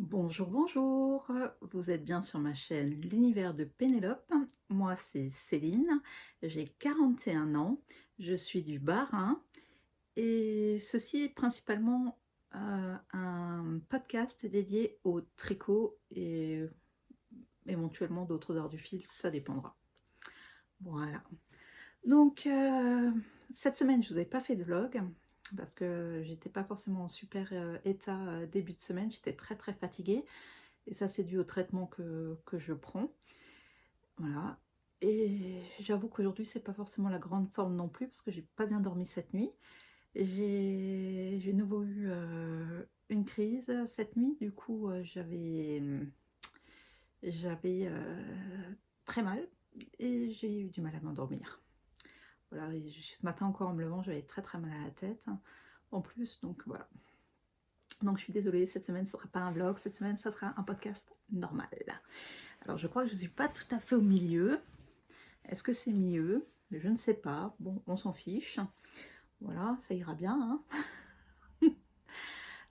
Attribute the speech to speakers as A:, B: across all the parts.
A: Bonjour, bonjour, vous êtes bien sur ma chaîne L'univers de Pénélope. Moi c'est Céline, j'ai 41 ans, je suis du Bas-Rhin et ceci est principalement un podcast dédié au tricot et éventuellement d'autres arts du fil, ça dépendra. Voilà. Donc cette semaine je vous ai pas fait de vlog parce que j'étais pas forcément en super état début de semaine, j'étais très fatiguée. Et ça, c'est dû au traitement que je prends. Voilà. Et j'avoue qu'aujourd'hui, c'est pas forcément la grande forme non plus, parce que j'ai pas bien dormi cette nuit. J'ai de nouveau eu une crise cette nuit. Du coup, j'avais très mal et j'ai eu du mal à m'endormir. Voilà. Et ce matin encore en me levant, j'avais très mal à la tête. En plus, donc voilà. Donc je suis désolée, cette semaine, ce sera pas un vlog. Cette semaine, ça sera un podcast normal. Alors je crois que je ne suis pas tout à fait au milieu. Est-ce que c'est mieux? Je ne sais pas. Bon, on s'en fiche. Voilà, ça ira bien, hein.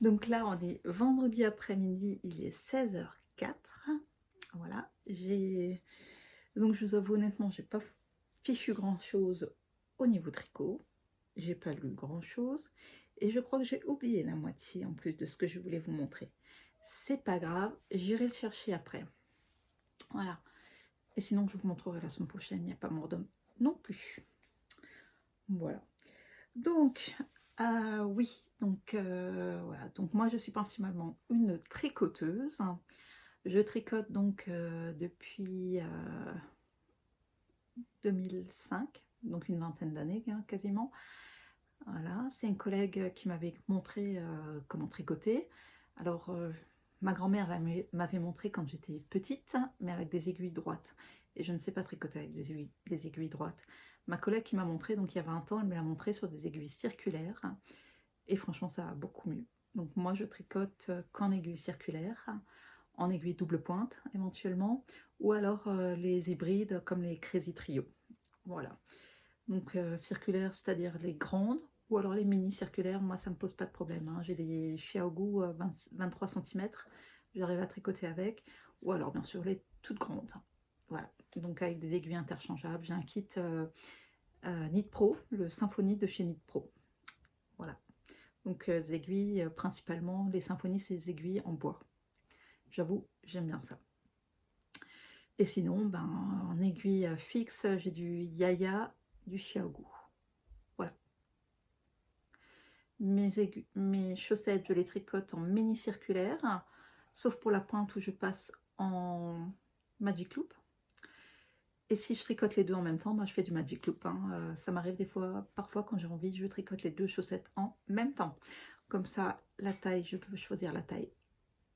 A: Donc là, on est vendredi après-midi, il est 16h04. Voilà, donc je vous avoue honnêtement, j'ai pas fichu grand-chose au niveau tricot. J'ai pas lu grand-chose. Et je crois que j'ai oublié la moitié en plus de ce que je voulais vous montrer. C'est pas grave, j'irai le chercher après. Voilà. Et sinon, je vous montrerai la semaine prochaine, il n'y a pas mort d'homme non plus. Voilà. Donc, oui, donc voilà. Donc moi, je suis principalement une tricoteuse. Je tricote donc depuis 2005, donc une vingtaine d'années hein, quasiment. Voilà, c'est une collègue qui m'avait montré comment tricoter. Alors, ma grand-mère m'avait montré quand j'étais petite, mais avec des aiguilles droites. Et je ne sais pas tricoter avec des aiguilles droites. Ma collègue qui m'a montré, donc il y a 20 ans, elle me l'a montré sur des aiguilles circulaires. Et franchement, ça va beaucoup mieux. Donc moi, je tricote qu'en aiguille circulaire, en aiguille double pointe éventuellement, ou alors les hybrides comme les Crazy Trio. Voilà. Donc circulaires, c'est-à-dire les grandes, ou alors les mini circulaires, moi ça me pose pas de problème. Hein. J'ai des Xiaogu 23 cm, j'arrive à tricoter avec, ou alors bien sûr les toutes grandes. Voilà, donc avec des aiguilles interchangeables. J'ai un kit Knit Pro, le Symphony de chez Knit Pro. Voilà, donc des aiguilles, principalement les symphonies, c'est des aiguilles en bois. J'avoue, j'aime bien ça. Et sinon, ben, en aiguille fixe, j'ai du Yaya, du Xiaogu. Voilà. Mes chaussettes, je les tricote en mini circulaire, sauf pour la pointe où je passe en Magic Loop. Et si je tricote les deux en même temps, ben, je fais du Magic Loop. Hein. Ça m'arrive des fois, parfois quand j'ai envie, je tricote les deux chaussettes en même temps. Comme ça, la taille, je peux choisir la taille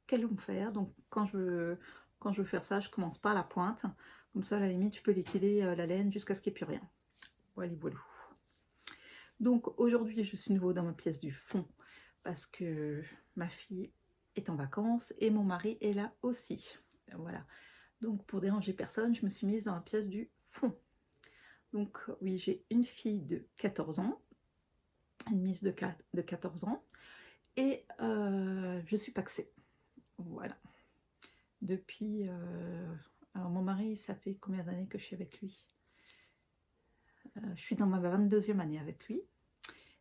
A: qu'elles vont faire. Donc quand je veux faire ça, je commence par la pointe. Comme ça, à la limite, je peux liquider la laine jusqu'à ce qu'il n'y ait plus rien. Voilà, voilà. Donc aujourd'hui, je suis nouveau dans ma pièce du fond parce que ma fille est en vacances et mon mari est là aussi. Voilà. Donc pour déranger personne, je me suis mise dans la pièce du fond. Donc oui, j'ai une fille de 14 ans, une miss de 14 ans et je suis paxée. Voilà. Depuis... alors mon mari, ça fait combien d'années que je suis avec lui? Je suis dans ma 22e année avec lui.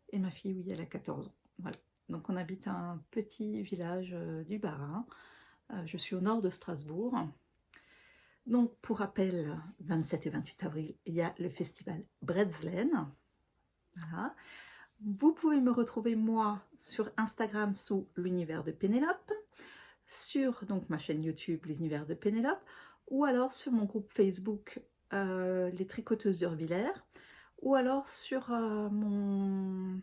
A: Et ma fille, oui, elle a 14 ans. Voilà. Donc on habite un petit village du Bas-Rhin. Je suis au nord de Strasbourg. Donc pour rappel, 27 et 28 avril, il y a le festival Bretzlen. Voilà. Vous pouvez me retrouver moi sur Instagram sous l'univers de Pénélope, sur donc ma chaîne YouTube l'univers de Pénélope, ou alors sur mon groupe Facebook les tricoteuses d'Urvillers, ou alors sur mon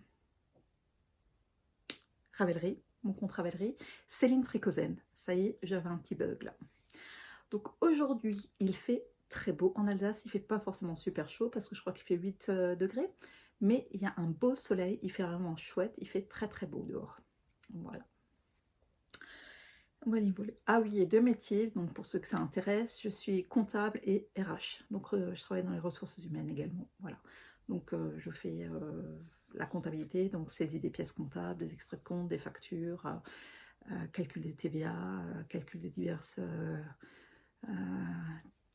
A: Ravelry, mon compte Ravelry, Céline Tricozen. Ça y est, j'avais un petit bug là. Donc aujourd'hui, il fait très beau. En Alsace, il fait pas forcément super chaud parce que je crois qu'il fait 8 degrés. Mais il y a un beau soleil, il fait vraiment chouette, il fait très beau dehors. Voilà. Voilà, voilà. Ah oui, et deux métiers, donc pour ceux que ça intéresse, je suis comptable et RH. Donc je travaille dans les ressources humaines également. Voilà. Donc je fais la comptabilité, donc saisie des pièces comptables, des extraits de compte, des factures, calcul des TVA, calcul des diverses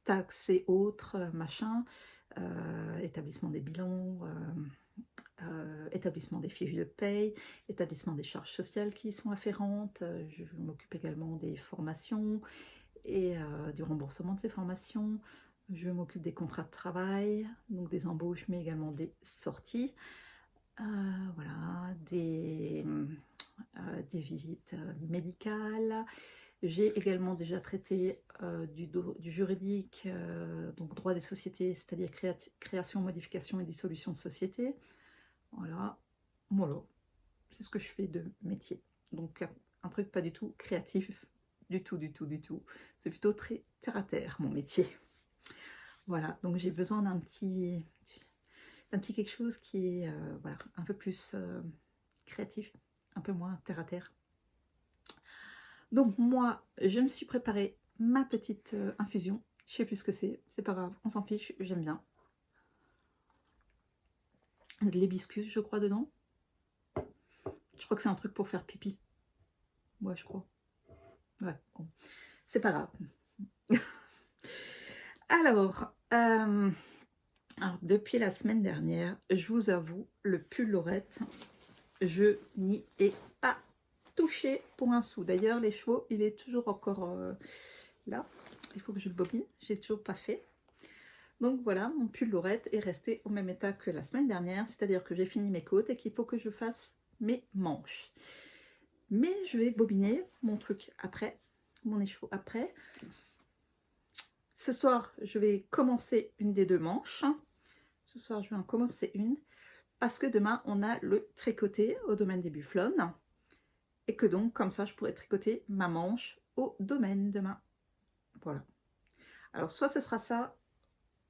A: taxes et autres, machin, établissement des bilans, établissement des fiches de paye, établissement des charges sociales qui y sont afférentes. Je m'occupe également des formations et du remboursement de ces formations. Je m'occupe des contrats de travail, donc des embauches, mais également des sorties. Voilà, des visites médicales. J'ai également déjà traité du juridique, donc droit des sociétés, c'est-à-dire création, modification et dissolution de société. Voilà, c'est ce que je fais de métier. Donc un truc pas du tout créatif, du tout. C'est plutôt très terre à terre mon métier. Voilà, donc j'ai besoin d'un petit quelque chose qui est voilà, un peu plus créatif, un peu moins terre à terre. Donc moi, je me suis préparé ma petite infusion. Je sais plus ce que c'est pas grave, on s'en fiche, j'aime bien. De l'hibiscus, je crois, dedans. Je crois que c'est un truc pour faire pipi. Ouais, je crois. Ouais, bon. C'est pas grave. Alors, depuis la semaine dernière, je vous avoue, le pull Laurette, je n'y ai pas touché pour un sou. D'ailleurs, les chevaux, il est toujours encore là. Il faut que je le bobine. J'ai toujours pas fait. Donc voilà, mon pull Laurette est resté au même état que la semaine dernière. C'est-à-dire que j'ai fini mes côtes et qu'il faut que je fasse mes manches. Mais je vais bobiner mon truc après, mon écheveau après. Ce soir, je vais commencer une des deux manches. Ce soir, je vais en commencer une. Parce que demain, on a le tricoté au domaine des bufflonnes. Et que donc, comme ça, je pourrais tricoter ma manche au domaine demain. Voilà. Alors, soit ce sera ça,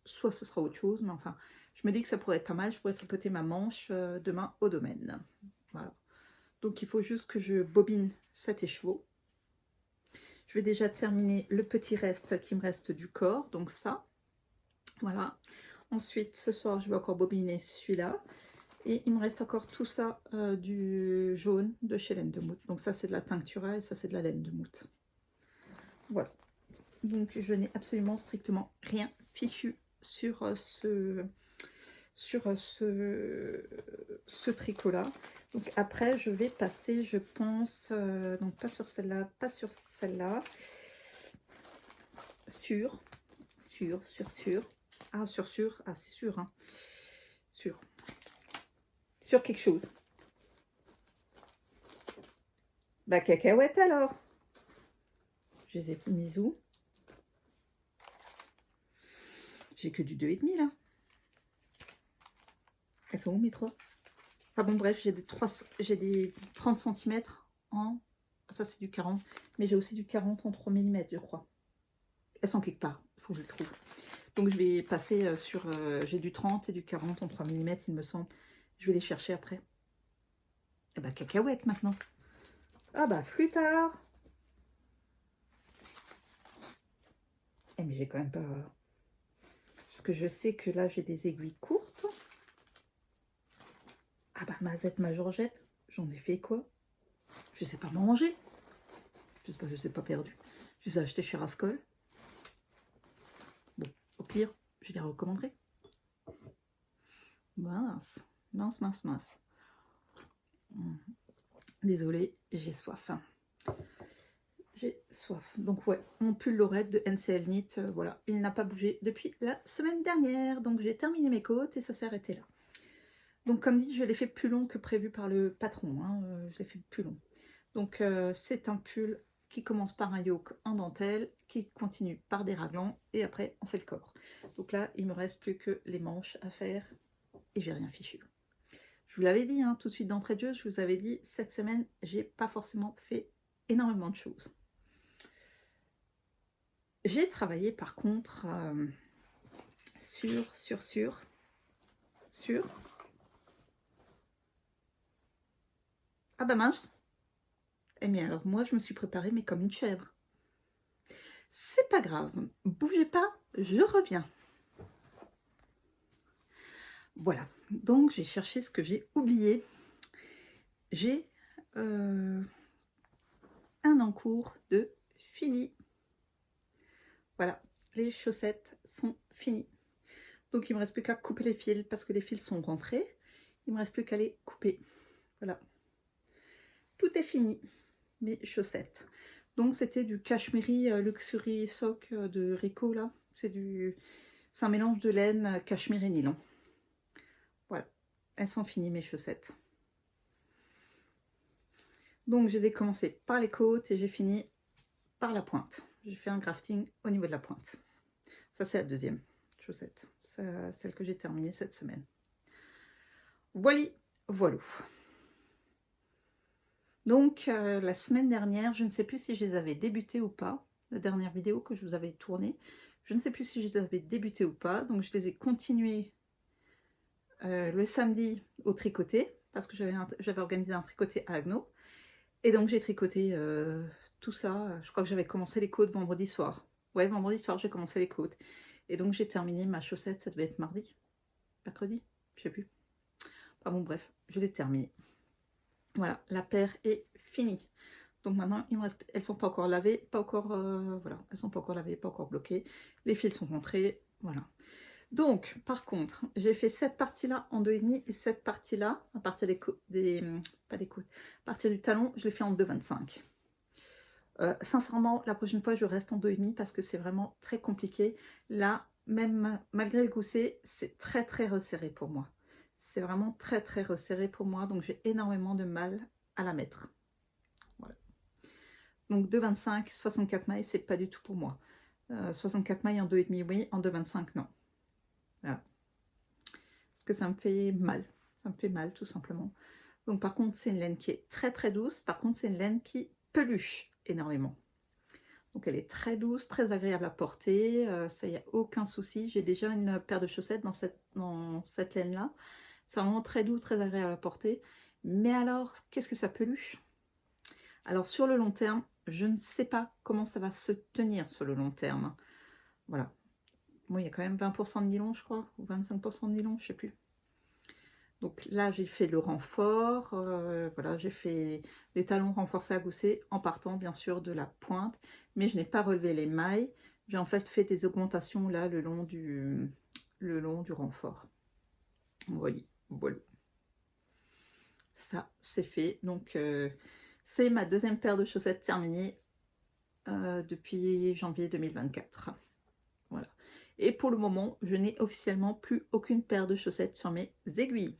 A: soit ce sera autre chose. Mais enfin, je me dis que ça pourrait être pas mal. Je pourrais tricoter ma manche demain au domaine. Voilà. Donc, il faut juste que je bobine cet écheveau. Je vais déjà terminer le petit reste qui me reste du corps. Donc ça, voilà. Ensuite, ce soir, je vais encore bobiner celui-là. Et il me reste encore tout ça du jaune de chez Laine de Moute. Donc ça, c'est de la teintura et ça, c'est de la laine de Moute. Voilà. Donc, je n'ai absolument strictement rien fichu sur ce tricot-là. Donc après, je vais passer, je pense, donc pas sur celle-là, pas sur celle-là, sur, ah, ah, c'est sûr, hein, sur quelque chose. Bah, cacahuète alors. Je les ai mis où? J'ai que du 2,5 là. Elles sont où mes 3? Ah bon, bref, j'ai des 30 cm en... Ça, c'est du 40. Mais j'ai aussi du 40 en 3 mm, je crois. Elles sont quelque part. Il faut que je les trouve. Donc, je vais passer sur... j'ai du 30 et du 40 en 3 mm, il me semble. Je vais les chercher après. Et bah, cacahuète maintenant. Ah bah, plus tard. Eh, mais j'ai quand même pas... Parce que je sais que là, j'ai des aiguilles courtes. Ah bah, Mazette, ma Georgette, j'en ai fait quoi? Je sais pas manger. J'espère que je ne sais pas perdu. Je les ai achetés chez Rascol. Bon, au pire, je les recommanderai. Mince. Désolée, j'ai soif. J'ai soif. Donc ouais, mon pull Laurette de NCL Knit, voilà, il n'a pas bougé depuis la semaine dernière. Donc j'ai terminé mes côtes et ça s'est arrêté là. Donc comme dit, je l'ai fait plus long que prévu par le patron. Hein, je l'ai fait plus long. Donc c'est un pull qui commence par un yoke en dentelle, qui continue par des raglans et après on fait le corps. Donc là, il me reste plus que les manches à faire et j'ai rien fichu. Je vous l'avais dit, hein, tout de suite d'entrée de jeu, je vous avais dit, cette semaine, j'ai pas forcément fait énormément de choses. J'ai travaillé par contre sur... Ah bah mince. Eh bien alors moi je me suis préparée mais comme une chèvre. C'est pas grave, bougez pas, je reviens. Voilà, donc j'ai cherché ce que j'ai oublié. J'ai un encours de fini. Voilà, les chaussettes sont finies. Donc il ne me reste plus qu'à couper les fils parce que les fils sont rentrés. Il ne me reste plus qu'à les couper. Voilà. Tout est fini, mes chaussettes. Donc c'était du Cashmere Luxury Sock de Rico là. C'est un mélange de laine, cachemire et nylon. Voilà, elles sont finies mes chaussettes. Donc je les ai commencé par les côtes et j'ai fini par la pointe. J'ai fait un grafting au niveau de la pointe. Ça c'est la deuxième chaussette, celle que j'ai terminée cette semaine. Voilà, voilà. Donc la semaine dernière, je ne sais plus si je les avais débutées ou pas. La dernière vidéo que je vous avais tournée, je ne sais plus si je les avais débutées ou pas. Donc je les ai continuées le samedi au tricoté parce que j'avais organisé un tricoté à Agno. Et donc j'ai tricoté tout ça. Je crois que j'avais commencé les côtes vendredi soir. Ouais, vendredi soir j'ai commencé les côtes. Et donc j'ai terminé ma chaussette, ça devait être mardi, mercredi, je sais plus. Enfin bon bref, je l'ai terminée. Voilà, la paire est finie. Donc maintenant, il me reste, elles sont pas encore lavées, pas encore, voilà, elles sont pas encore lavées, pas encore bloquées. Les fils sont rentrés, voilà. Donc, par contre, j'ai fait cette partie-là en 2,5 et cette partie-là, à partir pas des côtes, à partir du talon, je l'ai fait en 2,25. Sincèrement, la prochaine fois, je reste en 2,5 parce que c'est vraiment très compliqué. Là, même malgré le gousset, c'est très très resserré pour moi. C'est vraiment très très resserré pour moi, donc j'ai énormément de mal à la mettre. Voilà. Donc 2,25, 64 mailles, c'est pas du tout pour moi. 64 mailles en 2,5, oui, en 2,25, non. Voilà. Parce que ça me fait mal. Ça me fait mal, tout simplement. Donc par contre, c'est une laine qui est très très douce. Par contre, c'est une laine qui peluche énormément. Donc elle est très douce, très agréable à porter, ça, il n'y a aucun souci. J'ai déjà une paire de chaussettes dans cette laine-là. C'est vraiment très doux, très agréable à porter. Mais alors, qu'est-ce que ça peluche? Alors sur le long terme, je ne sais pas comment ça va se tenir sur le long terme. Voilà. Bon, il y a quand même 20% de nylon, je crois, ou 25% de nylon, je ne sais plus. Donc là, j'ai fait le renfort, voilà, j'ai fait les talons renforcés à gousset en partant bien sûr de la pointe, mais je n'ai pas relevé les mailles. J'ai en fait fait des augmentations là le long du renfort. Voilà, voilà. Ça, c'est fait. Donc, c'est ma deuxième paire de chaussettes terminée depuis janvier 2024. Voilà. Et pour le moment, je n'ai officiellement plus aucune paire de chaussettes sur mes aiguilles.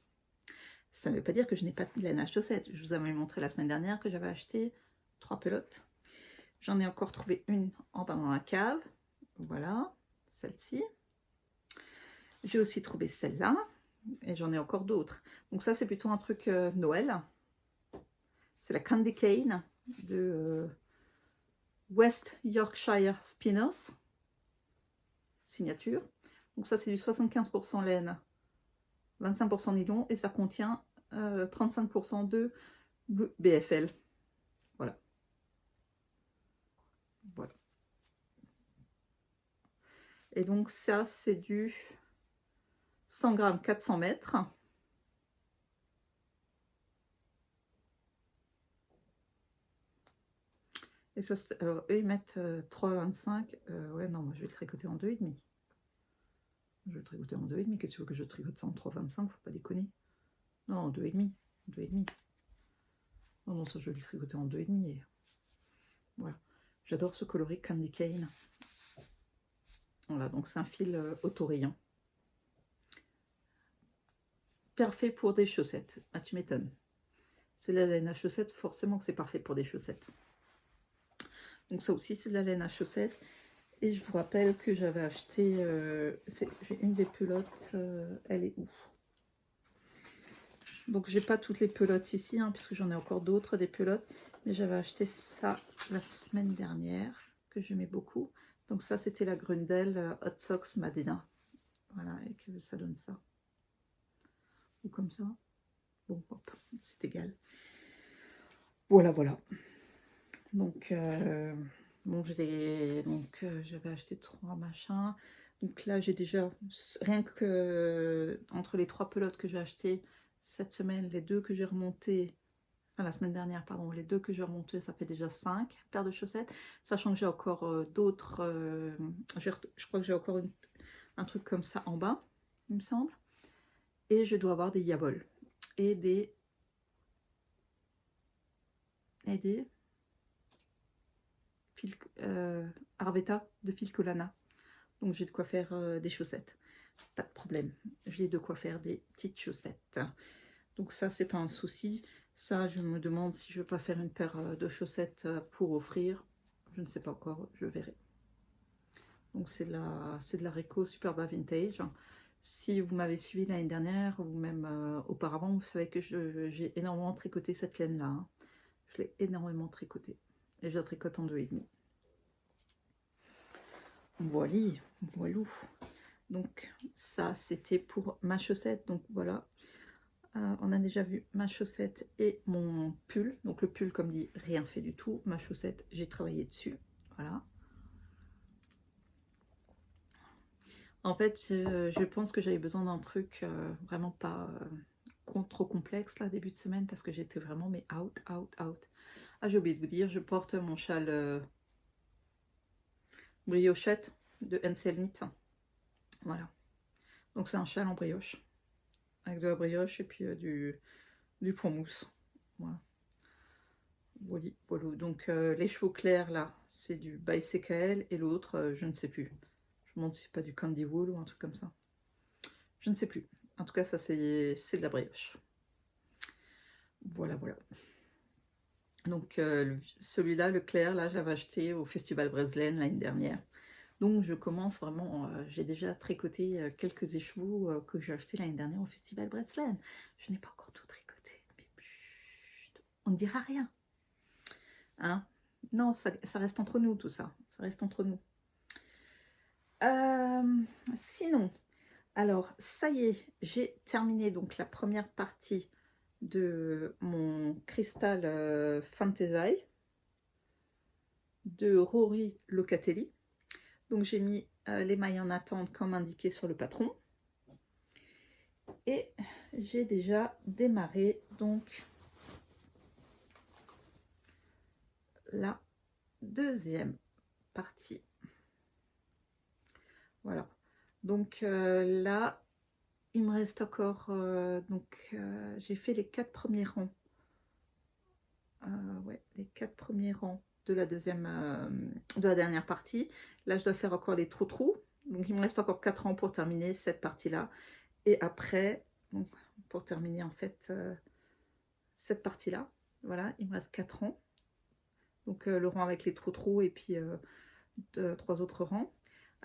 A: Ça ne veut pas dire que je n'ai pas de laine à chaussettes. Je vous avais montré la semaine dernière que j'avais acheté 3 pelotes. J'en ai encore trouvé une en bas dans la cave. Voilà, celle-ci. J'ai aussi trouvé celle-là. Et j'en ai encore d'autres. Donc ça, c'est plutôt un truc Noël. C'est la Candy Cane de West Yorkshire Spinners. Signature. Donc ça, c'est du 75% laine, 25% nylon. Et ça contient 35% de BFL. Voilà. Voilà. Et donc ça, c'est du 100 grammes 400 mètres. Et ça, alors eux, ils mettent 3,25. Ouais, non, moi, je vais le tricoter en 2,5. Je vais le tricoter en 2,5. Qu'est-ce que tu veux que je tricote ça en 3,25? Faut pas déconner. Non, en 2,5. 2,5. Non, non, ça, je vais le tricoter en 2,5. Et... voilà. J'adore ce coloris Candy Cane. Voilà, donc c'est un fil autorillant. Parfait pour des chaussettes. Ah, tu m'étonnes. C'est de la laine à chaussettes, forcément que c'est parfait pour des chaussettes. Donc ça aussi, c'est de la laine à chaussettes. Et je vous rappelle que j'avais acheté... j'ai une des pelotes. Elle est où? Donc j'ai pas toutes les pelotes ici, hein, puisque j'en ai encore d'autres, des pelotes. Mais j'avais acheté ça la semaine dernière, que j'aimais beaucoup. Donc ça, c'était la Grundel Hot Socks Madena. Voilà, et que ça donne ça. Ou comme ça. Bon, hop, c'est égal. Voilà, voilà. Donc, bon, j'avais acheté 3 machins. Donc là, j'ai déjà, rien que entre les 3 pelotes que j'ai achetées cette semaine, les 2 que j'ai remontées, enfin la semaine dernière, pardon, les 2 que j'ai remontées, ça fait déjà 5 paires de chaussettes, sachant que j'ai encore d'autres, je crois que j'ai encore un truc comme ça en bas, il me semble, et je dois avoir des Yabol et des Arvetta de Filcolana. Donc j'ai de quoi faire des chaussettes. Pas de problème. J'ai de quoi faire des petites chaussettes. Donc ça, c'est pas un souci. Ça, je me demande si je veux pas faire une paire de chaussettes pour offrir. Je ne sais pas encore, je verrai. Donc c'est de la Reco Superba Vintage. Si vous m'avez suivi l'année dernière ou même auparavant, vous savez que j'ai énormément tricoté cette laine-là. Hein. Je l'ai énormément tricoté. Et je la tricote en 2,5. Voilà, voilou. Donc ça, c'était pour ma chaussette. Donc voilà, on a déjà vu ma chaussette et mon pull. Donc le pull, comme dit, rien fait du tout. Ma chaussette, j'ai travaillé dessus. Voilà. En fait, je pense que j'avais besoin d'un truc vraiment pas trop complexe là, début de semaine, parce que j'étais vraiment mais out. Ah, j'ai oublié de vous dire, je porte mon châle briochette de NCL Knit. Voilà. Donc c'est un châle en brioche. Avec de la brioche et puis du point mousse. Voilà. Voilà. Donc les chevaux clairs là, c'est du ByCKL et l'autre, je ne sais plus. Je me demande si c'est pas du Candy Wool ou un truc comme ça. Je ne sais plus. En tout cas, ça c'est de la brioche. Voilà. Donc celui-là, le clair, là, j'avais acheté au Festival Breslen l'année dernière. Donc je commence vraiment, j'ai déjà tricoté quelques écheveaux que j'ai achetés l'année dernière au Festival Breslen. Je n'ai pas encore tout tricoté. Mais chut, on ne dira rien. Hein? Non, ça reste entre nous tout ça. Ça reste entre nous. Sinon, alors ça y est, j'ai terminé donc la première partie de mon cristal Fantasy de Rory Locatelli. Donc j'ai mis les mailles en attente comme indiqué sur le patron. Et j'ai déjà démarré donc la deuxième partie. Voilà. Donc là, il me reste encore... j'ai fait les 4 premiers rangs. Ouais, les 4 premiers rangs de la de la dernière partie. Là, je dois faire encore les trous. Donc, il me reste encore 4 rangs pour terminer cette partie-là. Et après, donc, pour terminer en fait cette partie-là, voilà, il me reste 4 rangs. Donc, le rang avec les trous et puis 3 autres rangs.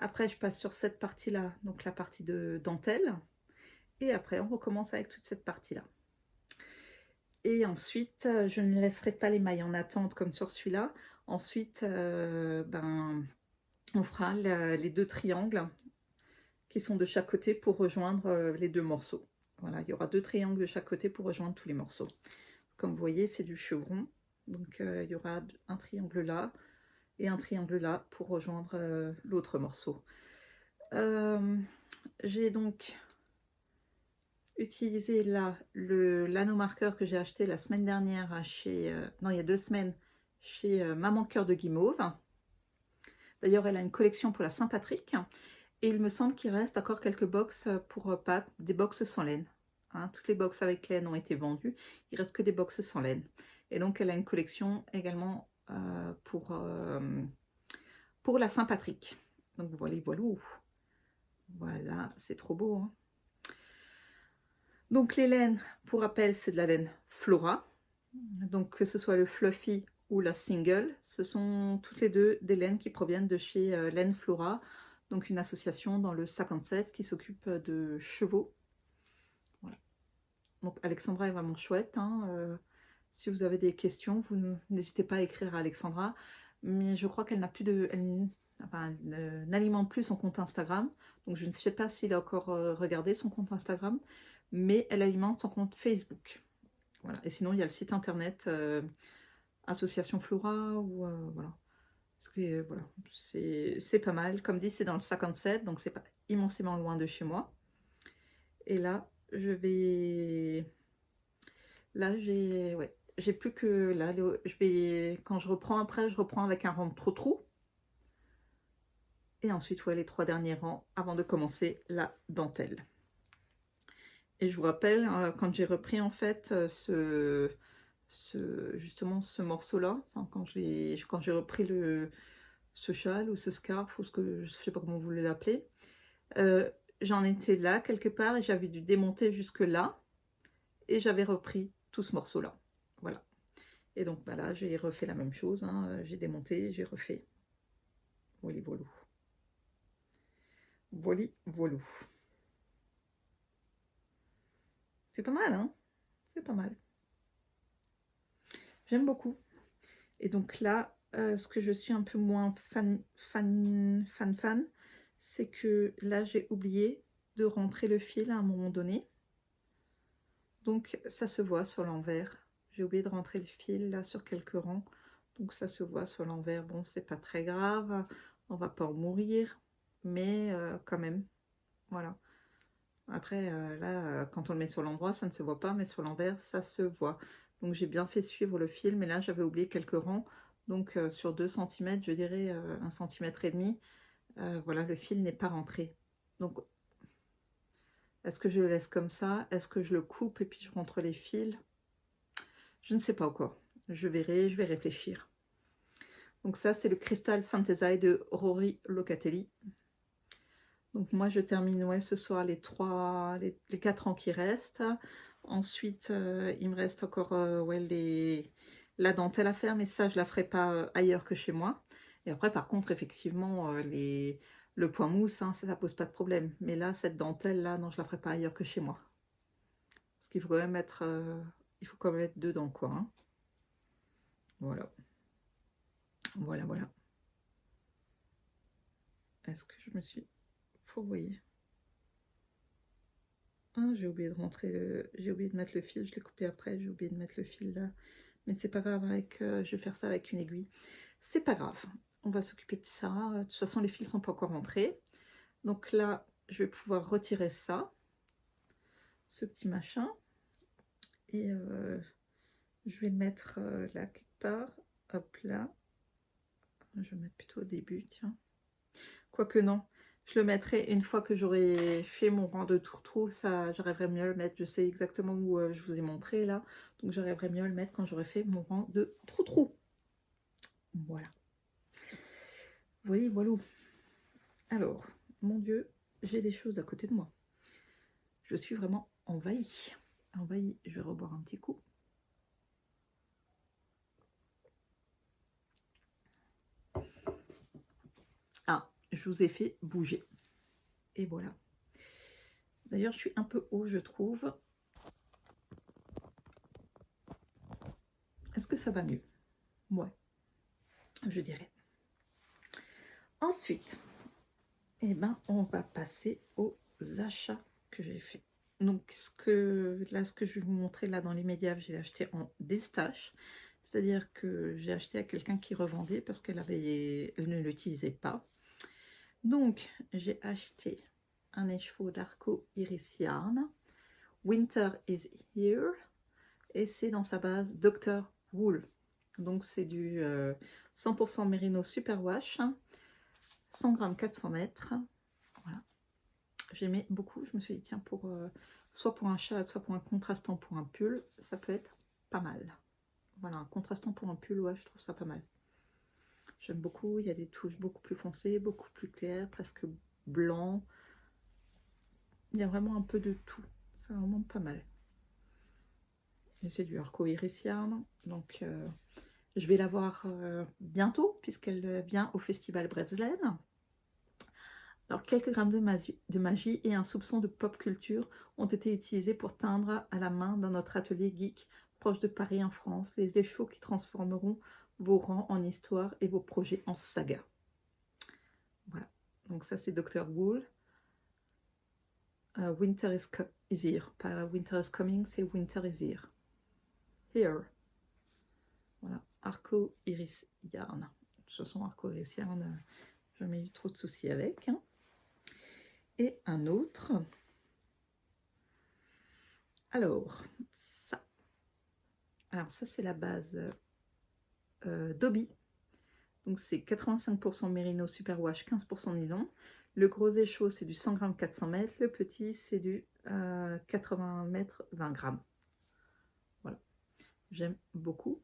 A: Après, je passe sur cette partie-là, donc la partie de dentelle. Et après, on recommence avec toute cette partie-là. Et ensuite, je ne laisserai pas les mailles en attente comme sur celui-là. Ensuite, on fera les 2 triangles qui sont de chaque côté pour rejoindre les 2 morceaux. Voilà, il y aura 2 triangles de chaque côté pour rejoindre tous les morceaux. Comme vous voyez, c'est du chevron. Donc, il y aura un triangle là et un triangle là pour rejoindre l'autre morceau. J'ai donc utilisé là l'anneau marqueur que j'ai acheté la semaine dernière chez... non, il y a 2 semaines chez Maman Cœur de Guimauve. D'ailleurs, elle a une collection pour la Saint-Patrick. Et il me semble qu'il reste encore quelques box pour Pâques, des box sans laine. Hein, toutes les box avec laine ont été vendues. Il reste que des box sans laine. Et donc, elle a une collection également pour la Saint-Patrick. Donc, voilà. Voilà, c'est trop beau. Hein. Donc, les laines, pour rappel, c'est de la laine Flora. Donc, que ce soit le Fluffy ou la Single, ce sont toutes les deux des laines qui proviennent de chez Laine Flora. Donc une association dans le 57 qui s'occupe de chevaux. Voilà. Donc Alexandra est vraiment chouette. Hein. Si vous avez des questions, vous n'hésitez pas à écrire à Alexandra. Mais je crois qu'elle n'a plus de... Elle n'alimente plus son compte Instagram. Donc je ne sais pas s'il a encore regardé son compte Instagram. Mais elle alimente son compte Facebook. Voilà. Et sinon, il y a le site internet Association Flora ou voilà. Parce que voilà, c'est pas mal. Comme dit, c'est dans le 57, donc c'est pas immensément loin de chez moi. Et là, je vais... Là, j'ai j'ai plus que là, je vais, quand je reprends après, je reprends avec un rang de trop-trou. Et ensuite, ouais, les 3 derniers rangs avant de commencer la dentelle. Et je vous rappelle, quand j'ai repris en fait justement ce morceau-là, enfin, quand j'ai repris ce châle ou ce scarf, ou ce que je sais pas comment vous voulez l'appeler, j'en étais là quelque part et j'avais dû démonter jusque là et j'avais repris tout ce morceau-là. Voilà. Et donc bah là, j'ai refait la même chose, hein, j'ai démonté, j'ai refait. Voilà, voilà. Voilà, voilà. C'est pas mal, hein? C'est pas mal. J'aime beaucoup. Et donc là, ce que je suis un peu moins fan, c'est que là, j'ai oublié de rentrer le fil à un moment donné. Donc, ça se voit sur l'envers. J'ai oublié de rentrer le fil là sur quelques rangs. Donc, ça se voit sur l'envers. Bon, c'est pas très grave. On va pas en mourir. Mais quand même, voilà. Après, là, quand on le met sur l'endroit, ça ne se voit pas. Mais sur l'envers, ça se voit. Donc, j'ai bien fait suivre le fil. Mais là, j'avais oublié quelques rangs. Donc, sur 2 cm, je dirais 1,5 cm, voilà, le fil n'est pas rentré. Donc, est-ce que je le laisse comme ça? Est-ce que je le coupe et puis je rentre les fils? Je ne sais pas encore. Je verrai, je vais réfléchir. Donc ça, c'est le Crystal Fantasy de Rory Locatelli. Donc moi, je termine ouais, ce soir les 4 ans qui restent. Ensuite, il me reste encore ouais, la dentelle à faire, mais ça, je la ferai pas ailleurs que chez moi. Et après, par contre, effectivement, le point mousse, hein, ça pose pas de problème. Mais là, cette dentelle-là, non, je la ferai pas ailleurs que chez moi. Parce qu'il faut quand même être, il faut quand même être dedans, quoi. Hein. Voilà. Voilà, voilà. Est-ce que je me suis fourvoyée? Ah, j'ai oublié de rentrer j'ai oublié de mettre le fil, je l'ai coupé après, j'ai oublié de mettre le fil là. Mais c'est pas grave, je vais faire ça avec une aiguille. C'est pas grave, on va s'occuper de ça. De toute façon, les fils sont pas encore rentrés. Donc là, je vais pouvoir retirer ça, ce petit machin. Et je vais le mettre là quelque part. Hop là. Je vais le mettre plutôt au début, tiens. Quoique non, je le mettrai une fois que j'aurai fait mon rang de tourtereau, ça j'arriverai mieux à le mettre. Je sais exactement où je vous ai montré là, donc j'arriverai mieux à le mettre quand j'aurai fait mon rang de tourtereau. Voilà. Voilà, voilà. Alors, mon Dieu, j'ai des choses à côté de moi. Je suis vraiment envahie. Envahie, je vais reboire un petit coup. Ah, je vous ai fait bouger. Et voilà. D'ailleurs, je suis un peu haut, je trouve. Est-ce que ça va mieux? Ouais, je dirais. Ensuite, eh ben, on va passer aux achats que j'ai fait. Donc, ce que je vais vous montrer là dans l'immédiat, j'ai acheté en déstache. C'est-à-dire que j'ai acheté à quelqu'un qui revendait parce qu'elle ne l'utilisait pas. Donc, j'ai acheté un écheveau d'Arco Iris Yarn. Winter is here. Et c'est dans sa base Dr. Wool. Donc, c'est du 100% Merino Superwash. 100 grammes, 400 mètres. Voilà. J'aimais beaucoup. Je me suis dit, tiens, soit pour un chat, soit pour un contrastant pour un pull, ça peut être pas mal. Voilà, un contrastant pour un pull, ouais, je trouve ça pas mal. J'aime beaucoup. Il y a des touches beaucoup plus foncées, beaucoup plus claires, presque blanc. Il y a vraiment un peu de tout. C'est vraiment pas mal. Et c'est du Arco Iris Yarn. Donc, je vais la voir bientôt, puisqu'elle vient au Festival Bretzeln. Alors, quelques grammes de magie et un soupçon de pop culture ont été utilisés pour teindre à la main dans notre atelier geek proche de Paris en France, les échos qui transformeront vos rangs en histoire et vos projets en saga. Voilà, donc ça c'est Dr. Wool. Winter is here, pas Winter is coming, c'est Winter is here. Here. Voilà, Arco Iris Yarn. De toute façon, Arco Iris Yarn, jamais eu trop de soucis avec. Hein. Et un autre. Alors, ça. Alors ça c'est la base Dobby. Donc c'est 85% mérino superwash, 15% nylon. Le gros échaud c'est du 100 g 400 mètres. Le petit c'est du 80 mètres 20 grammes. Voilà, j'aime beaucoup.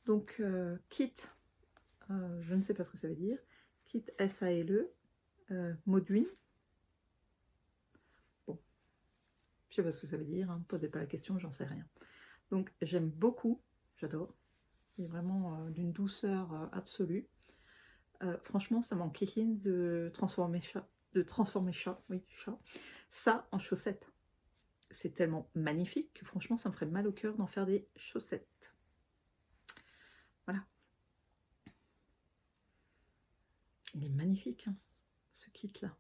A: Donc kit, je ne sais pas ce que ça veut dire. Kit SALE, Mauduin. Bon, je sais pas ce que ça veut dire, hein. Posez pas la question, j'en sais rien. Donc j'aime beaucoup, j'adore. Il est vraiment d'une douceur absolue. Franchement, ça m'enquiquine de transformer ça en chaussettes. C'est tellement magnifique que franchement, ça me ferait mal au cœur d'en faire des chaussettes. Voilà. Il est magnifique, hein, ce kit-là.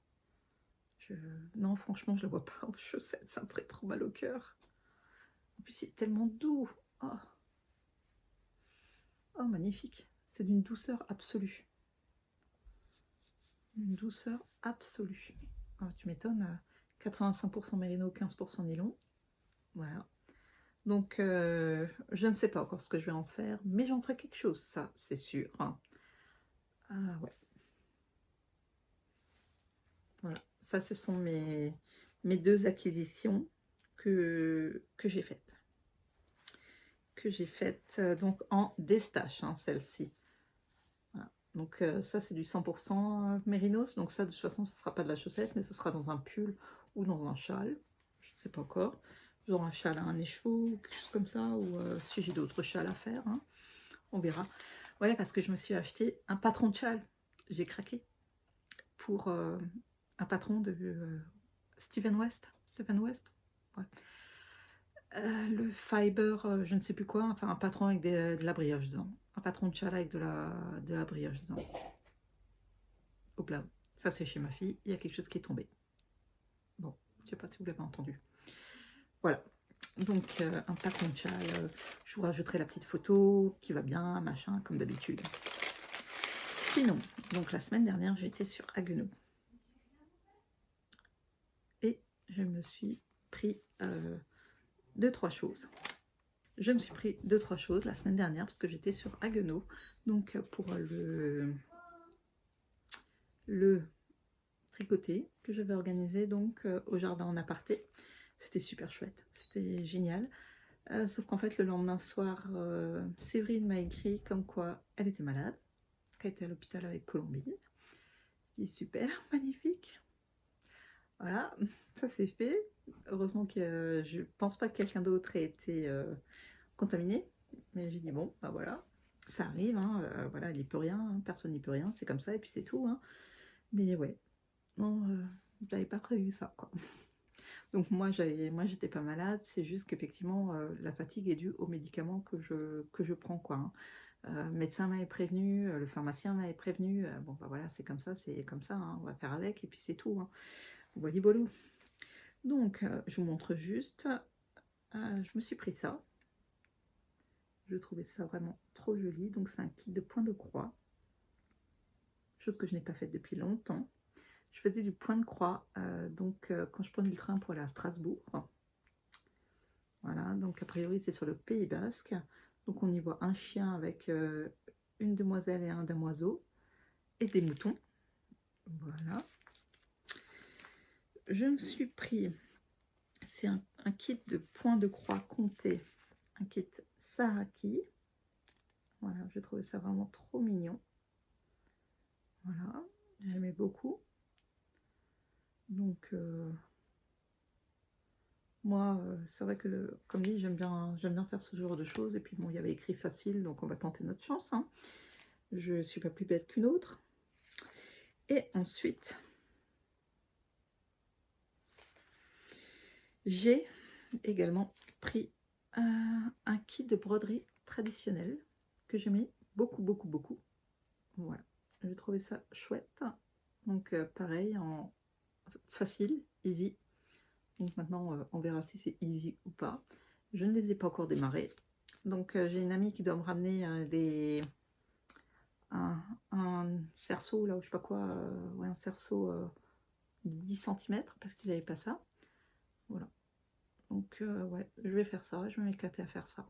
A: Non, franchement, je ne le vois pas en chaussettes, ça me ferait trop mal au cœur. En plus, c'est tellement doux. Oh, oh magnifique. C'est d'une douceur absolue. Une douceur absolue. Oh, tu m'étonnes, 85% mérino, 15% nylon. Voilà. Donc, je ne sais pas encore ce que je vais en faire, mais j'en ferai quelque chose, ça, c'est sûr. Ah ouais. Voilà. Ça, ce sont mes deux acquisitions que j'ai faites. Donc en déstache, hein, celle-ci. Voilà. Donc ça, c'est du 100% mérinos. Donc ça, de toute façon, ce ne sera pas de la chaussette, mais ce sera dans un pull ou dans un châle. Je ne sais pas encore. Genre un châle à un échaud, quelque chose comme ça, ou si j'ai d'autres châles à faire, hein, on verra. Ouais, parce que je me suis acheté un patron de châle. J'ai craqué pour un patron de Stephen West. Ouais. Le fiber, je ne sais plus quoi, enfin un patron avec de la brioche dedans. Un patron de châle avec de la brioche dedans. Hop là, ça c'est chez ma fille, il y a quelque chose qui est tombé. Bon, je ne sais pas si vous l'avez entendu. Voilà, donc un patron de châle, je vous rajouterai la petite photo qui va bien, machin, comme d'habitude. Sinon, donc la semaine dernière, j'étais sur Haguenau. Et je me suis pris 2-3 choses. Je me suis pris 2-3 choses la semaine dernière parce que j'étais sur Haguenau. Donc pour le tricoté que j'avais organisé donc au jardin en aparté. C'était super chouette, c'était génial. Sauf qu'en fait le lendemain soir, Séverine m'a écrit comme quoi elle était malade, qu'elle était à l'hôpital avec Colombine. Je dis super, magnifique. Voilà, ça c'est fait. Heureusement que je pense pas que quelqu'un d'autre ait été contaminé. Mais j'ai dit bon, bah voilà, ça arrive, hein, voilà, il n'y peut rien, hein, personne n'y peut rien, c'est comme ça et puis c'est tout. Hein. Mais ouais, non, j'avais pas prévu ça, quoi. Donc moi j'étais pas malade, c'est juste qu'effectivement la fatigue est due aux médicaments que je prends, quoi. Hein. Le médecin m'avait prévenu, le pharmacien m'avait prévenu, bon bah voilà, c'est comme ça, hein, on va faire avec et puis c'est tout. Hein. Voilà, bolo. Donc je vous montre juste, je me suis pris ça. Je trouvais ça vraiment trop joli. Donc c'est un kit de point de croix, chose que je n'ai pas faite depuis longtemps. Je faisais du point de croix quand je prenais le train pour aller à Strasbourg. Voilà, donc a priori c'est sur le Pays Basque. Donc on y voit un chien avec une demoiselle et un damoiseau et des moutons. Voilà. Je me suis pris, c'est un kit de point de croix compté, un kit Saraki. Voilà, je trouvais ça vraiment trop mignon. Voilà, j'aimais beaucoup. Donc moi, c'est vrai que, comme dit, j'aime bien faire ce genre de choses. Et puis bon, il y avait écrit facile, donc on va tenter notre chance. Hein. Je ne suis pas plus bête qu'une autre. Et ensuite, j'ai également pris un kit de broderie traditionnelle que j'aimais beaucoup, beaucoup, beaucoup. Voilà, j'ai trouvé ça chouette. Donc pareil, en facile, easy. Donc maintenant, on verra si c'est easy ou pas. Je ne les ai pas encore démarrés. Donc j'ai une amie qui doit me ramener un cerceau, là, ou je sais pas quoi, ouais, un cerceau de 10 cm, parce qu'ils n'avaient pas ça. Voilà. Donc ouais, je vais faire ça, je vais m'éclater à faire ça.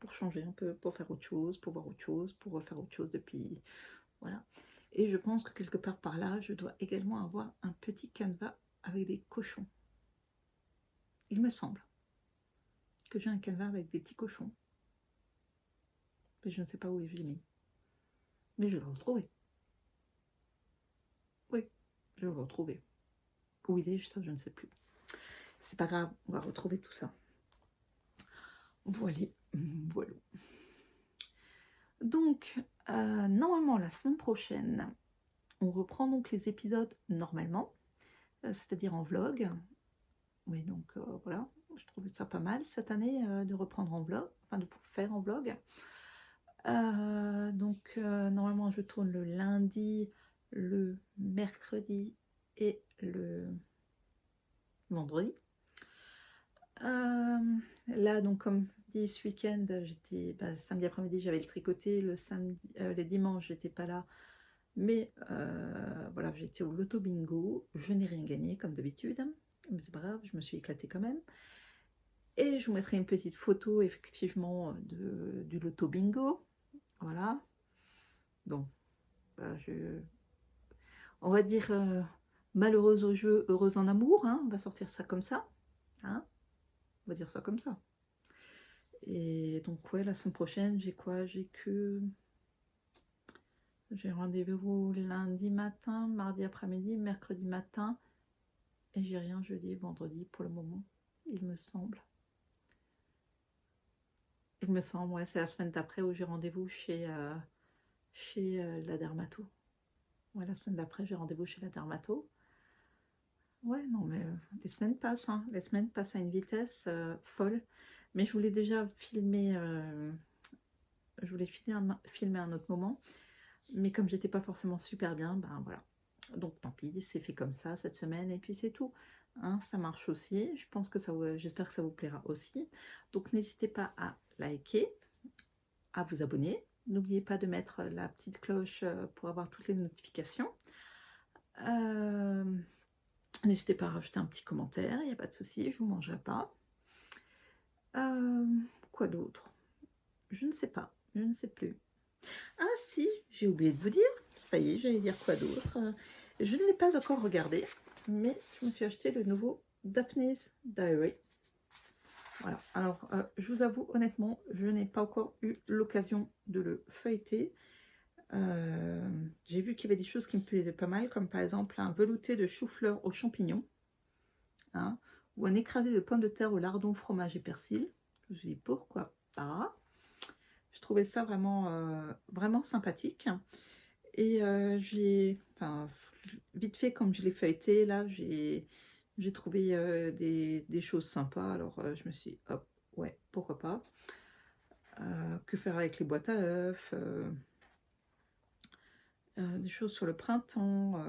A: pour changer un peu, pour faire autre chose, pour voir autre chose, pour refaire autre chose depuis... Voilà. Et je pense que quelque part par là, je dois également avoir un petit canevas avec des cochons. Il me semble que j'ai un canevas avec des petits cochons. Mais je ne sais pas où je l'ai mis. Mais je vais le retrouver. Oui, je vais le retrouver. Où il est, ça je ne sais plus. C'est pas grave, on va retrouver tout ça. Voilà. Voilà. Donc, normalement, la semaine prochaine, on reprend donc les épisodes normalement, c'est-à-dire en vlog. Oui, donc voilà, je trouvais ça pas mal cette année de reprendre en vlog, enfin de faire en vlog. Donc, normalement, je tourne le lundi, le mercredi et le vendredi. Là, donc, comme dit ce week-end, j'étais samedi après-midi, j'avais le tricoté, le dimanche, j'étais pas là, mais voilà, j'étais au loto bingo, je n'ai rien gagné comme d'habitude, mais c'est pas grave, je me suis éclatée quand même. Et je vous mettrai une petite photo effectivement du loto bingo, voilà. Donc, on va dire malheureuse au jeu, heureuse en amour, hein, on va sortir ça comme ça, hein, on va dire ça comme ça. Et donc, ouais, la semaine prochaine, j'ai quoi? J'ai rendez-vous lundi matin, mardi après-midi, mercredi matin, et j'ai rien jeudi, vendredi pour le moment, il me semble. Il me semble, ouais, c'est la semaine d'après où j'ai rendez-vous chez la dermato. Ouais, la semaine d'après, j'ai rendez-vous chez la dermato. Ouais, non, mais les semaines passent, hein. Les semaines passent à une vitesse folle. Mais je voulais déjà filmer, je voulais filmer un autre moment. Mais comme j'étais pas forcément super bien, ben voilà. Donc tant pis, c'est fait comme ça cette semaine et puis c'est tout. Hein, ça marche aussi. Je pense que j'espère que ça vous plaira aussi. Donc n'hésitez pas à liker, à vous abonner. N'oubliez pas de mettre la petite cloche pour avoir toutes les notifications. N'hésitez pas à rajouter un petit commentaire, il n'y a pas de souci, je ne vous mangerai pas. Quoi d'autre? Je ne sais pas, je ne sais plus. Ah si, j'ai oublié de vous dire, ça y est, j'allais dire quoi d'autre. Je ne l'ai pas encore regardé, mais je me suis acheté le nouveau Daphne's Diary. Voilà, alors je vous avoue honnêtement, je n'ai pas encore eu l'occasion de le feuilleter. J'ai vu qu'il y avait des choses qui me plaisaient pas mal, comme par exemple un velouté de chou-fleur aux champignons, hein, ou un écrasé de pommes de terre au lardon, fromage et persil. Je me suis dit pourquoi pas. Je trouvais ça vraiment sympathique. Et vite fait, comme je l'ai feuilleté, là, j'ai trouvé des choses sympas. Alors, je me suis dit, hop, ouais, pourquoi pas. Que faire avec les boîtes à œufs, des choses sur le printemps.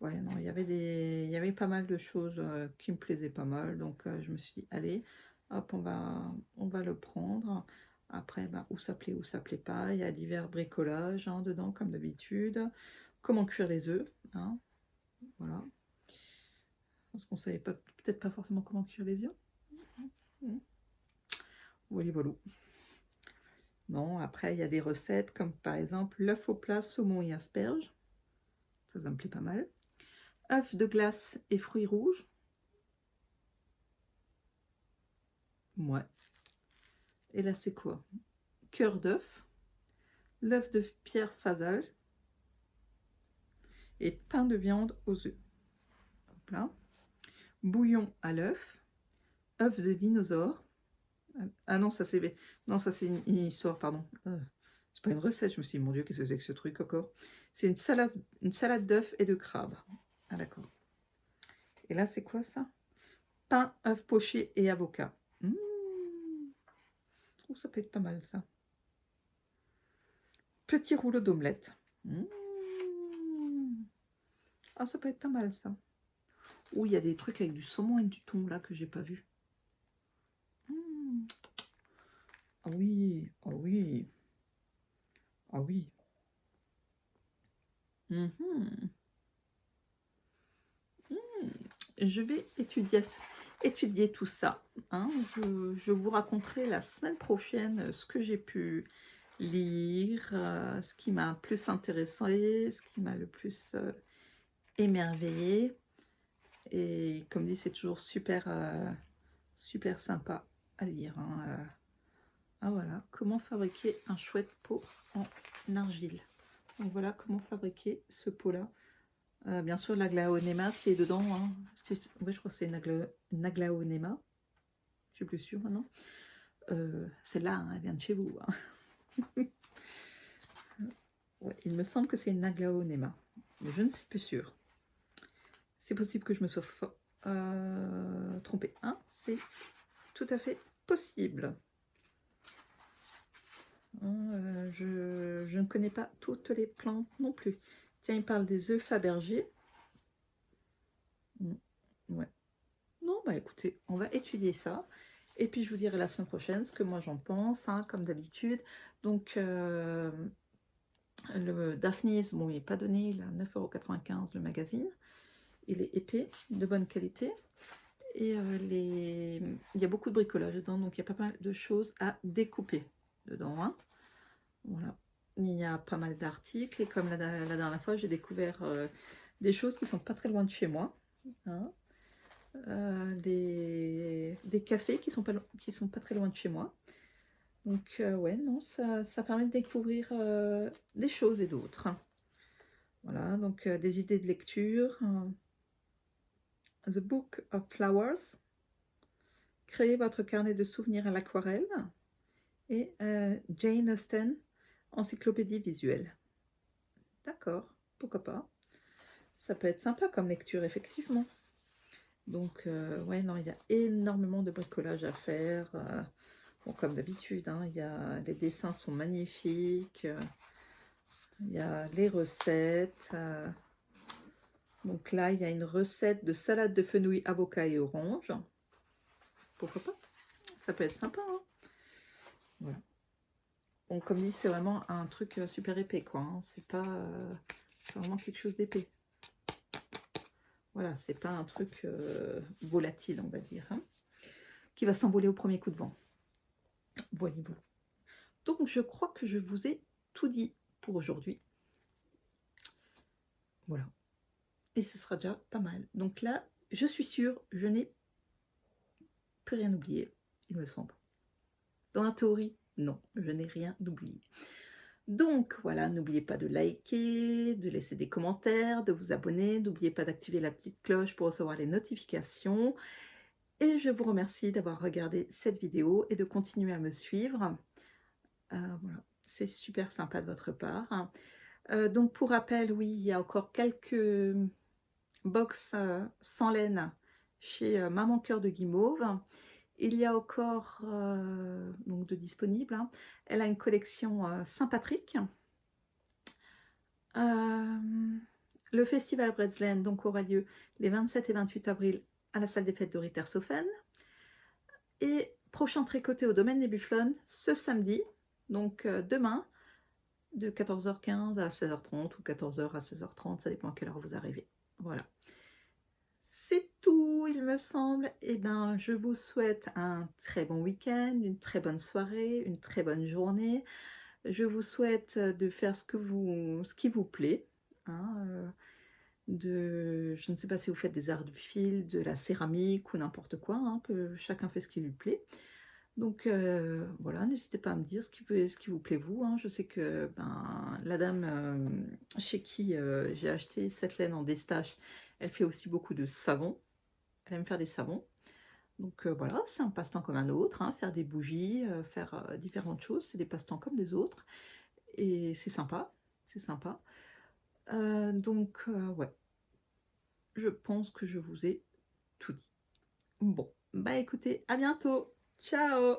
A: Ouais, non, il y avait pas mal de choses qui me plaisaient pas mal. Donc, je me suis dit, allez, hop, on va le prendre. Après, où ça plaît, où ça plaît pas. Il y a divers bricolages hein, dedans, comme d'habitude. Comment cuire les œufs. Hein, voilà. Parce qu'on savait peut-être pas forcément comment cuire les œufs. Voilà, voilà. Non, après, il y a des recettes comme par exemple l'œuf au plat, saumon et asperges. Ça me plaît pas mal. œufs de glace et fruits rouges. Ouais. Et là, c'est quoi? Cœur d'œuf, l'œuf de Pierre Fazal et pain de viande aux œufs. Hop là. Bouillon à l'œuf, œuf de dinosaure. Ah non, ça c'est une histoire, pardon. C'est pas une recette, je me suis dit, mon Dieu, qu'est-ce que c'est que ce truc encore? C'est une salade d'œufs et de crabes. Ah d'accord. Et là, c'est quoi ça? Pain, œuf poché et avocat. Oh, ça peut être pas mal ça. Petit rouleau d'omelette. Ah, ça peut être pas mal ça. Ou il y a des trucs avec du saumon et du thon là que j'ai pas vu. Ah oui, ah oui, ah oui. Je vais étudier étudier tout ça. Hein. Je vous raconterai la semaine prochaine ce que j'ai pu lire, ce qui m'a plus intéressé, ce qui m'a le plus émerveillé. Et comme dit, c'est toujours super, super sympa à lire. Hein. Ah voilà, comment fabriquer un chouette pot en argile. Donc voilà comment fabriquer ce pot-là. Bien sûr, l'aglaonema qui est dedans. Hein. Ouais, je crois que c'est une aglaonema. Je suis plus sûre maintenant. Celle-là, hein, elle vient de chez vous. Hein. Ouais, il me semble que c'est une aglaonema. Mais je ne suis plus sûre. C'est possible que je me sois trompée. Hein. C'est tout à fait possible. Je ne connais pas toutes les plantes non plus. Tiens, il parle des œufs Fabergé. Ouais. Non, bah écoutez, on va étudier ça. Et puis je vous dirai la semaine prochaine ce que moi j'en pense, hein, comme d'habitude. Donc, le Daphnis, bon, il n'est pas donné, il a 9,95 € le magazine. Il est épais, de bonne qualité. Et il y a beaucoup de bricolage dedans, donc il y a pas mal de choses à découper dedans. Hein. Voilà. Il y a pas mal d'articles, et comme la dernière fois, j'ai découvert des choses qui sont pas très loin de chez moi. Hein. Des cafés qui sont pas très loin de chez moi. Donc ouais, non, ça permet de découvrir des choses et d'autres. Voilà, donc des idées de lecture. The Book of Flowers. Créez votre carnet de souvenirs à l'aquarelle. Et Jane Austen, encyclopédie visuelle. D'accord, pourquoi pas. Ça peut être sympa comme lecture, effectivement. Donc, ouais, non, il y a énormément de bricolage à faire. Bon, comme d'habitude, hein, les dessins sont magnifiques. Il y a les recettes. Donc là, il y a une recette de salade de fenouil, avocat et orange. Pourquoi pas? Ça peut être sympa. Hein. Voilà. Bon, comme dit, c'est vraiment un truc super épais, quoi. Hein. C'est vraiment quelque chose d'épais. Voilà, c'est pas un truc volatile, on va dire, hein, qui va s'envoler au premier coup de vent. Voilà. Donc, je crois que je vous ai tout dit pour aujourd'hui. Voilà. Et ce sera déjà pas mal. Donc là, je suis sûre, je n'ai plus rien oublié, il me semble. Dans la théorie, non, je n'ai rien oublié. Donc voilà, n'oubliez pas de liker, de laisser des commentaires, de vous abonner. N'oubliez pas d'activer la petite cloche pour recevoir les notifications. Et je vous remercie d'avoir regardé cette vidéo et de continuer à me suivre. Voilà, c'est super sympa de votre part. Donc pour rappel, oui, il y a encore quelques box sans laine chez Maman Cœur de Guimauve. Il y a encore donc de disponibles. Hein. Elle a une collection Saint-Patrick. Le festival Bretzlen donc aura lieu les 27 et 28 avril à la salle des fêtes de Rittershofen. Et prochain tricoté au domaine des Bufflones ce samedi, donc demain, de 14h15 à 16h30 ou 14h à 16h30, ça dépend à quelle heure vous arrivez. Voilà. C'est tout, il me semble. Eh bien, je vous souhaite un très bon week-end, une très bonne soirée, une très bonne journée. Je vous souhaite de faire ce qui vous plaît. Hein, je ne sais pas si vous faites des arts du fil, de la céramie ou n'importe quoi, hein, que chacun fait ce qui lui plaît. Donc voilà, n'hésitez pas à me dire ce qui vous plaît vous. Hein. Je sais que la dame chez qui j'ai acheté cette laine en destache, elle fait aussi beaucoup de savon. Elle aime faire des savons. Donc voilà, c'est un passe-temps comme un autre. Hein. Faire des bougies, faire différentes choses, c'est des passe-temps comme des autres. Et c'est sympa, c'est sympa. Donc ouais, je pense que je vous ai tout dit. Bon, bah écoutez, à bientôt. Ciao!